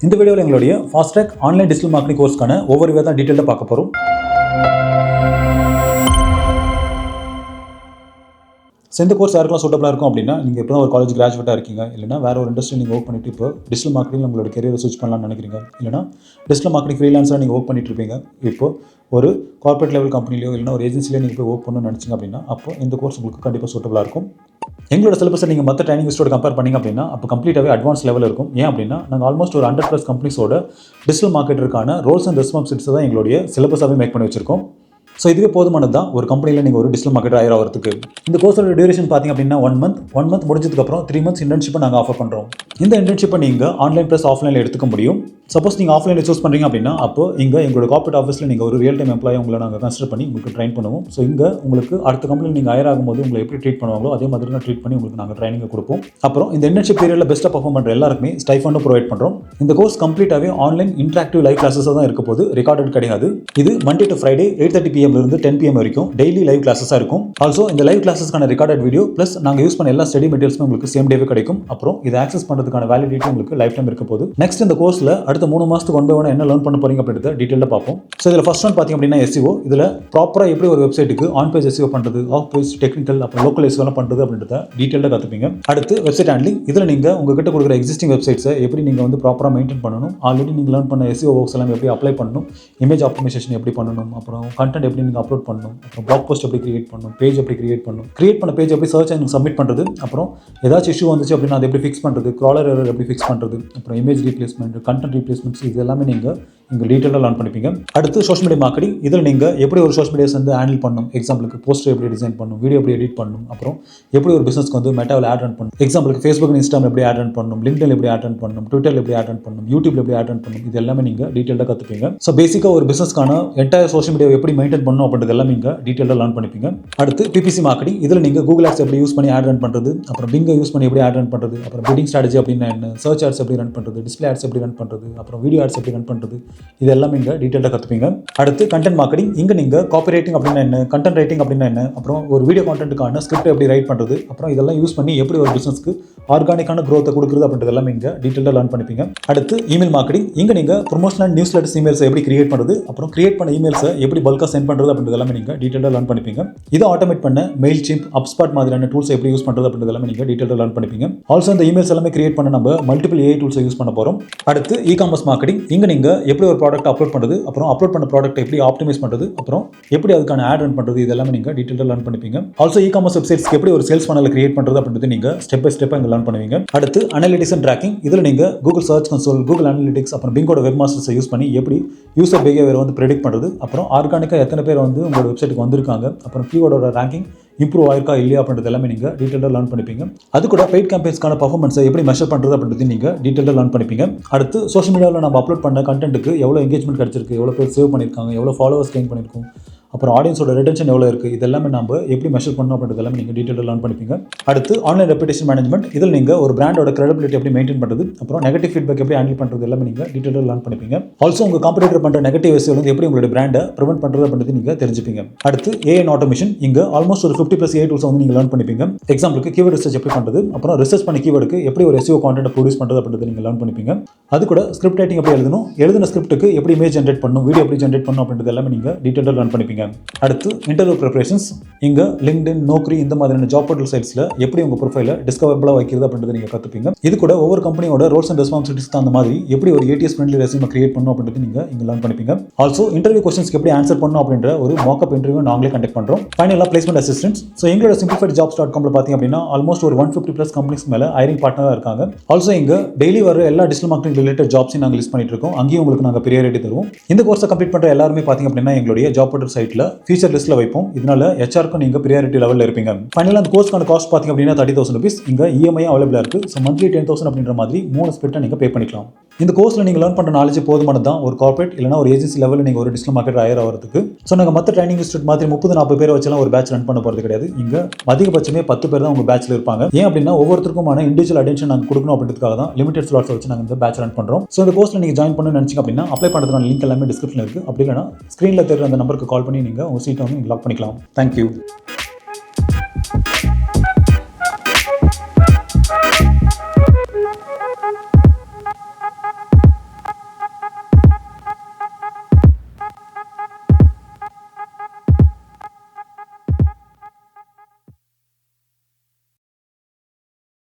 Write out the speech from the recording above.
இந்த வீடியோவில் எங்களுடைய Fastrack ஆன்லைன் டிஜிட்டல் மார்க்கெட்டிங் கோர்ஸ்க்கான ஒவ்வொரு விதம் டீட்டெயிலாக பார்க்க போகிறோம். இந்த கோர்ஸ் யாருக்கெல்லாம் சூட்டபிளாக இருக்கும் அப்படின்னா, நீங்கள் இப்போ ஒரு காலேஜ் கிராஜுவேட்டாக இருக்கீங்க, இல்லைனா வேறு ஒரு இண்டஸ்ட்ரி நீங்கள் ஒர்க் பண்ணிட்டு இப்போ டிஜிட்டல் மார்க்கெட்டிங் உங்களோட கெரியரை ஸ்விட்ச் பண்ணலாம்னு நினைக்கிறீங்க, இல்லைனா டிஜிட்டல் மார்க்கெட்டிங் ஃப்ரீலான்ஸாக நீங்கள் ஒர்க் பண்ணிட்டு இருப்பீங்க. இப்போ ஒரு கார்பரேட் லெவல் கம்பெனிலையோ இல்லைனா ஒரு ஏஜென்சிலையோ நீங்கள் போய் ஒர்க் பண்ணணும்னு நினச்சிங்க அப்படின்னா, அப்போ இந்த கோர்ஸ் உங்களுக்கு கண்டிப்பாக சூட்டபிளாக இருக்கும். எங்களோட சிலபஸை நீங்கள் மற்ற ட்ரைனிங் இன்ஸ்டியூட் கம்பேர் பண்ணிங்க அப்படின்னா அப்போ கம்ப்ளீட்டாகவே அட்வான்ஸ் லெவல் இருக்கும். ஏன் அப்படின்னா நாங்கள் ஆல்மோஸ்ட் ஒரு 100+ கம்பெனிஸோட டிஜிட்டல் மார்க்கெட்டுக்கான ரோல்ஸ் அண்ட் ரெஸ்பான்சிபிலிட்டிஸ் தான் எங்களுடைய சிலபஸாகவே மேக் பண்ணி வச்சிருக்கோம். ஸோ இதுவே போதுமானது தான் ஒரு கம்பெனியில் நீங்கள் ஒரு டிஜிட்டல் மார்க்கெட்டர் ஆகிறதுக்கு. இந்த கோர்ஸோட டியூரேஷன் பார்த்திங்க அப்படின்னா 1 மந்த் முடிஞ்சதுக்கப்புறம் 3 months இன்டர்ன்ஷிப்பை நாங்கள் ஆஃபர் பண்ணுறோம். இந்த இன்டர்ன்ஷிப்பை நீங்கள் ஆன்லைன் ப்ளஸ் ஆஃப்லைனில் எடுத்துக்க முடியும். சப்போஸ் நீங்கள் ஆஃப்லைனில் சூஸ் பண்ணுறீங்க அப்படின்னா அப்போ இங்கே எங்களோட கார்பரேட் ஆஃபீஸில் நீங்கள் ஒரு ரியல் டைம் எம்ப்ளாயை உங்களை நாங்கள் கன்சிடர் பண்ணி உங்களுக்கு ட்ரைன் பண்ணுவோம். ஸோ இங்கே உங்களுக்கு அடுத்த கம்பெனியில் நீங்கள் ஹையர் ஆகும்போது உங்களை எப்படி ட்ரீட் பண்ணுவாங்களோ அதே மாதிரி தான் ட்ரீட் பண்ணி உங்களுக்கு நாங்கள் ட்ரைனிங்கை கொடுப்போம். அப்புறம் இந்த இன்டர்ன்ஷிப் பீரியடில் பெஸ்ட்டாக பர்ஃபார்ம் பண்ணுற எல்லாருக்குமே ஸ்டைஃபண்டும் ப்ரொவைட் பண்ணுறோம். இந்த கோர்ஸ் கம்ப்ளீட்டாகவே ஆன்லைன் இன்டராக்டிவ் லைவ் கிளாஸஸாக தான் இருக்க போது, ரெக்கார்டட் கிடையாது. இது Monday to Friday 8:30 PM இருந்து 10 PM வரைக்கும் டெய்லி லைவ் கிளாஸஸாக இருக்கும். ஆல்சோ இந்த லைவ் கிளாஸஸ்க்கான ரெக்கார்டட் வீடியோ ப்ளஸ் நாங்கள் யூஸ் பண்ண எல்லா ஸ்டடி மெட்டீரியல்ஸும் உங்களுக்கு சேம் டேவே கிடைக்கும். அப்புறம் இதை ஆக்சஸ் பண்ணுறதுக்கான வேலிடிட்டி உங்களுக்கு லைஃப் டைம் இருக்க போது. நெக்ஸ்ட் இந்த கோர்ஸில் அடுத்த 3 மாதத்துக்கு 1 by 1 என்ன லேர்ன் பண்ண போறீங்க அப்படின்றத டீட்டெயிலாக பார்ப்போம். ஸோ இதில் ஃபர்ஸ்ட் ஒன் பார்த்தீங்க அப்படின்னா SEO. இதில் ப்ராப்பராக எப்படி ஒரு வெப்சைட்டுக்கு ஆன் பேஜ் SEO பண்ணுறது, ஆஃப் பேஜ் டெக்னிக்கல், அப்புறம் லோக்கல் SEO பண்ணுறது அப்படின்றத டீட்டெயிலாக கற்றுப்பீங்க. அடுத்து வெப்சைட் ஹேண்ட்லிங். இதில் நீங்கள் உங்ககிட்ட கொடுக்குற எக்ஸிஸ்டிங் வெப்சைட்ஸை எப்படி நீங்கள் வந்து ப்ராப்பராக மெயின்டைன் பண்ணணும், ஆல்ரெடி நீங்கள் லேர்ன் பண்ண SEO ஒர்க்ஸ் எல்லாம் எப்படி அப்ளை பண்ணணும், இமேஜ் ஆப்டிமைசேஷன் எப்படி பண்ணணும், அப்புறம் கண்டென்ட் எப்படி நீங்கள் அப்லோட் பண்ணணும், அப்புறம் பிளாக் போஸ்ட் எப்படி கிரியேட் பண்ணணும், பேஜ் எப்படி கிரியேட் பண்ணணும், கிரியேட் பண்ண பேஜ் எப்படி சர்ச் அண்ட் சப்மிட் பண்ணுறது, அப்புறம் ஏதாச்சும் இஷ்யூ வந்துச்சு அப்படின்னா அதை எப்படி ஃபிக்ஸ் பண்ணுறது, க்ராலர் எரர் எப்படி ஃபிக்ஸ் பண்ணுறது, அப்புறம் இமேஜ் ரீப்ளேஸ்மெண்ட், கண்டென்ட் ரீப்ளேஸ்மெண்ட்ஸ், இது எல்லாமே நீங்கள் இங்கே டீட்டெயிலாக லேர்ன் பண்ணிப்பீங்க. அடுத்து சோஷியல் மீடியா மார்க்கெட்டிங். இதில் நீங்கள் எப்படி ஒரு சோஷியல் மீடியாஸ் வந்து ஹேண்டில் பண்ணணும், எக்ஸாம்பிளுக்கு போஸ்டர் எப்படி டிசைன் பண்ணணும், வீடியோ எப்படி எடிட் பண்ணணும், அப்புறம் எப்படி ஒரு பிஸ்னஸ்க்கு வந்து மெட்டாவில் ஆட் ரன் பண்ணணும், எக்ஸாம்பிளுக்கு ஃபேஸ்புக் இன்ஸ்டாவில் எப்படி ஆட் ரன் பண்ணணும், லிங்க்டின் எப்படி ஆட் ரன் பண்ணணும், ட்விட்டரில் எப்படி ஆட் ரன் பண்ணணும், யூடியூப்ல எப்படி ஆட் ரன் பண்ணணும், இது எல்லாமே நீங்கள் டீட்டெயிலாக கற்றுப்பீங்க. ஸோ பேசிக்காக ஒரு பிஸ்னஸ்க்கான என்டையர் சோஷியல் மீடியா எப்படி மெயின்டைன் பண்ணணும் அப்படின்றது எல்லாமே நீங்கள் டீட்டெயிலாக லேர்ன் பண்ணிப்பீங்க. அடுத்து PPC மார்க்கெட்டிங். இதில் நீங்கள் கூகுள் ஆட்ஸ் எப்படி யூஸ் பண்ணி ஆட் ரன் பண்ணுறது, அப்புறம் பிங்கை யூஸ் பண்ணி எப்படி ஆட் ரன் பண்ணுறது, அப்புறம் பில்டிங் ஸ்ட்ராட்டஜி அப்படின்னா என்ன, சர்ச் ஆட்ஸ் எப்படி ரன் பண்ணுறது, டிஸ்பிளே ஆட்ஸ் எப்படி ரன் பண்ணுறது, அப்புறம் வீடியோ ஆட்ஸ் எப்படி ரன் பண்ணுறது, இது எல்லாமே இங்கே டீட்டெயிலாக கற்றுப்பீங்க. அடுத்து கண்டென்ட் மார்க்கெட்டிங். இங்கே நீங்கள் காப்பி ரைட்டிங் அப்படின்னா என்ன, கண்டென்ட் ரைட்டிங் அப்படின்னா என்ன, அப்புறம் ஒரு வீடியோ கான்டென்ட்டுக்கான ஸ்கிரிப்ட் எப்படி ரைட் பண்ணுறது, அப்புறம் இதெல்லாம் யூஸ் பண்ணி எப்படி ஒரு பிஸ்னஸ்க்கு ஆர்கானிக்கான க்ரோத்தை கொடுக்குறது அப்படின்றது எல்லாமே இங்கே டீட்டெயிலாக லேர்ன் பண்ணிப்பீங்க. அடுத்து இமெயில் மார்க்கெட்டிங். இங்கே நீங்கள் ப்ரொமோஷனல் நியூஸ் லெட்டர்ஸ் இமெயில்ஸை எப்படி கிரியேட் பண்ணுறது, அப்புறம் கிரியேட் பண்ண இமெயில்ஸை எப்படி பல்காக சென்ட் பண்ணுறது அப்படின்றது எல்லாமே நீங்கள் டீட்டெயிலாக லேர்ன் பண்ணிப்பீங்க. இதை ஆட்டோமேட் பண்ண மெயில்சிம்ப், அப்ஸ்பாட் மாதிரியான டூல்ஸ் எப்படி யூஸ் பண்ணுறது அப்படின்றது எல்லாமே நீங்கள் டீட்டெயிலாக லேர்ன் பண்ணிப்பீங்க. ஆல்சோ இந்த இமெயில்ஸ் எல்லாமே கிரியேட் பண்ண நம்ம மல்டிபிள் AI டூல்ஸை யூஸ் பண்ண போகிறோம். அடுத்து இ-காமர்ஸ் மார்க்கெட்டிங். இங்கே நீங்கள் எப்படி ஒரு ப்ராடக்ட் அப்லோட் பண்ணுறது, அப்புறம் அப்லோட் பண்ண ப்ராடக்ட் எப்படி ஆப்டிமைஸ் பண்ணுறது, அப்புறம் எப்படி அதுக்கான ஆட் ரன் பண்ணுறது, இது எல்லாமே நீங்கள் டீட்டெயிலாக லேர்ன் பண்ணிப்பீங்க. ஆல்சோ இ-காமர்ஸ் வெப்சைட்ஸ்க்கு எப்படி ஒரு சேல்ஸ் ஃபனலை கிரியேட் பண்ணுறது அப்படின்றது நீங்கள் ஸ்டெப் பை ஸ்டெப்பாக இங்கே லேர்ன் பண்ணுவீங்க. அடுத்து அனலிட்டிக்ஸ் அண்ட் ட்ராக்கிங். இதில் நீங்கள் Google search console, Google analytics, அப்புறம் பிங்கோட வெப் மாஸ்டர்ஸை யூஸ் பண்ணி எப்படி யூசர் பிஹேவியர் வந்து ப்ரெடிக்ட் பண்ணுறது, அப்புறம் ஆர்கானிக்காக எத்தனை பேர் வந்து உங்களோட வெப்சைட்டுக்கு வந்திருக்காங்க, அப்புறம் கீவேர்டோட ரேங்கிங் இம்ப்ரூவ் ஆயிருக்கா இல்லையா அப்படின்றது எல்லாமே நீங்கள் டீட்டெயிலாக லேர்ன் பண்ணிப்பீங்க. அது கூட பெய்ட் கேம்பெயின்ஸ்க்கான பர்ஃபார்மன்ஸை எப்படி மெஷர் பண்ணுறது அப்படின்றது நீங்கள் டீட்டெயிலாக லேர்ன் பண்ணிப்பீங்க. அடுத்து சோஷியல் மீடியாவில் நம்ம அப்லோட் பண்ண கண்டென்ட்டுக்கு எவ்வளோ எங்கேஜ்மெண்ட் கிடச்சிருக்கு, எவ்வளோ பேர் சேவ் பண்ணியிருக்காங்க, எவ்வளோ ஃபாலோவர்ஸ் கெயின் பண்ணியிருக்கோம், அப்புறம் ஆடியன்ஸோட ரிட்டென்ஷன் எவ்வளோ இருக்குது, இது எல்லாமே நம்ம எப்படி மெஷர் பண்ணணும் அப்படின்றது எல்லாமே நீங்கள் டீட்டெயிலாக லேர்ன் பண்ணிப்பீங்க. அடுத்து ஆன்லைன் ரெப்யூட்டேஷன் மேனேஜ்மெண்ட். இதில் நீங்கள் ஒரு பிராண்டோட கிரெடிபிலிட்டி எப்படி மெயின்டைன் பண்ணுறது, அப்புறம் நெகட்டிவ் ஃபீட்பேக் எப்படி ஹேண்டில் பண்ணுறது எல்லாமே நீங்கள் டீட்டெயிலாக லேர்ன் பண்ணிப்பீங்க. ஆல்சோ உங்கள் காம்படிட்டர் பண்ணுற நெகட்டிவ் SEO வந்து எப்படி உங்களுடைய பிராண்டை ப்ரிவென்ட் பண்ணுறது அப்படின்றது நீங்கள் தெரிஞ்சுப்பீங்க. அடுத்து AI அண்ட் ஆட்டோமேஷன். இங்கே ஆல்மோஸ்ட் ஒரு 50+ AI டூல்ஸ் வந்து நீங்கள் லேர்ன் பண்ணிப்பீங்க. எக்ஸாம்பிளுக்கு கீவேர்ட் ரிசர்ச் எப்படி பண்ணுறது, அப்புறம் ரிசர்ச் பண்ண கீவேர்டுக்கு எப்படி ஒரு SEO கான்டென்ட் ப்ரொடியூஸ் பண்ணுறது அப்படின்றது நீங்கள் லேர்ன் பண்ணிப்பீங்க. அது கூட ஸ்கிரிப்ட் ரைட்டிங் எப்படி எழுதணும், எழுதின ஸ்கிரிப்ட்டுக்கு எப்படி இமேஜ் ஜென்ரேட் பண்ணணும், வீடியோ எப்படி ஜென்ரேட் பண்ணணும் அப்படின்றது எல்லாமே நீங்கள் டீட்டெயிலாக லேர்ன் பண்ணிப்பீங்க. அடுத்து இன்டர்வியூ ப்ரிப்பரேஷன்ஸ். இங்கே லிங்க்டின், நோக்ரி இந்த மாதிரியான ஜாப் போர்ட்டல் சைட்ஸில் எப்படி உங்கள் ப்ரொஃபைலை டிஸ்கவரபிளாக வைக்கிறது அப்படின்றத நீங்கள் கற்றுப்பீங்க. இது கூட ஒவ்வொரு கம்பெனியோட ரோல்ஸ் அண்ட் ரெஸ்பான்சிபிலிட்டிஸ் அந்த மாதிரி எப்படி ஒரு ATS ஃப்ரெண்ட்லி ரெஸ்யூமை கிரியேட் பண்ணணும் அப்படின்றது நீங்கள் இங்கே லேர்ன் பண்ணிப்பீங்க. ஆல்சோ இன்டர்வியூ கொஸ்டின்ஸ்க்கு எப்படி ஆன்சர் பண்ணணும் அப்படின்ற ஒரு மாக்அப் இன்டர்வியூ நாங்களே கண்டக்ட் பண்ணுறோம். ஃபைனலாக பிளேஸ்மெண்ட் அசிஸ்டன்ஸ். ஸோ எங்களோட Simplified Jobs.comல பார்த்தீங்க அப்படின்னா ஆல்மோஸ்ட் ஒரு 150+ கம்பெனிஸ் மேலே ஹைரிங் பார்ட்னராக இருக்காங்க. ஆல்சோ இங்கே டெய்லி வர எல்லா டிஜிட்டல் மார்க்கெட்டிங் ரிலேட்டட் ஜாப்ஸையும் நாங்கள் லிஸ்ட் பண்ணிட்டு இருக்கோம். அங்கேயும் உங்களுக்கு நாங்கள் ப்ரியாரிட்டி தருவோம். இந்த கோர்ஸை கம்ப்ளீட் பண்ணுற எல்லாருமே பார்த்தீங்க அப்படின்னா எங்களுடைய ஜாப் போர்ட்டல் சைட்டில் ஃபீச்சர் லிஸ்ட்டில் வைப்போம். இதனால HR நீங்கள் ப்ரியாரிட்டி லெவலில் இருப்பீங்க. ஃபைனலாக அந்த கோர்ஸ்க்கான காஸ்ட் பார்த்தீங்க அப்படின்னா 30,000 rupees. இங்கே EMI அவைலபிளாக இருக்குது. ஸோ மந்த்லி 10,000 அப்படின்ற மாதிரி 3 ஸ்பிரிட்டை நீங்கள் பே பண்ணிக்கலாம். இந்த கோர்ஸில் நீங்கள் லேர்ன் பண்ணுற நாலேஜ் போதுமானது தான் ஒரு கார்பரேட் இல்லைனா ஒரு ஏஜென்சி லெவலில் நீங்கள் ஒரு டிஜிட்டல் மார்க்கெட் ஹையர் ஆகிறதுக்கு. ஸோ நாங்கள் மற்ற ட்ரைனிங் இன்ஸ்டியூட் மாதிரி 30-40 பேர் வச்செல்லாம் ஒரு பேட்ச் ரன் பண்ண போகிறது கிடையாது. இங்கே அதிகபட்சமே 10 பேர் தான் உங்கள் பேட்சில் இருப்பாங்க. ஏன் அப்படின்னா ஒவ்வொருத்தருக்குமான இண்டிவிஜுவல் அட்டென்ஷன் நாங்கள் கொடுக்கணும் அப்படின்றதுக்காக தான் லிமிடெட் ஸ்லாட்ஸ் வச்சு நாங்கள் இந்த பேட்ச் ரன் பண்ணுறோம். ஸோ இந்த கோர்ஸில் நீங்கள் ஜாயின் பண்ணணும்னு நினச்சிங்க அப்படின்னா அப்ளை பண்ணுறதுக்கான லிங்க் எல்லாமே டிஸ்கிரிப்ஷனில் இருக்குது. அப்படி இல்லைனா ஸ்க்ரீனில் தெரியுற அந்த நம்பருக்கு கால் பண்ணி நீங்கள் உங்கள் சீட்டை வந்து லாக் பண்ணிக்கலாம். தேங்க்யூ.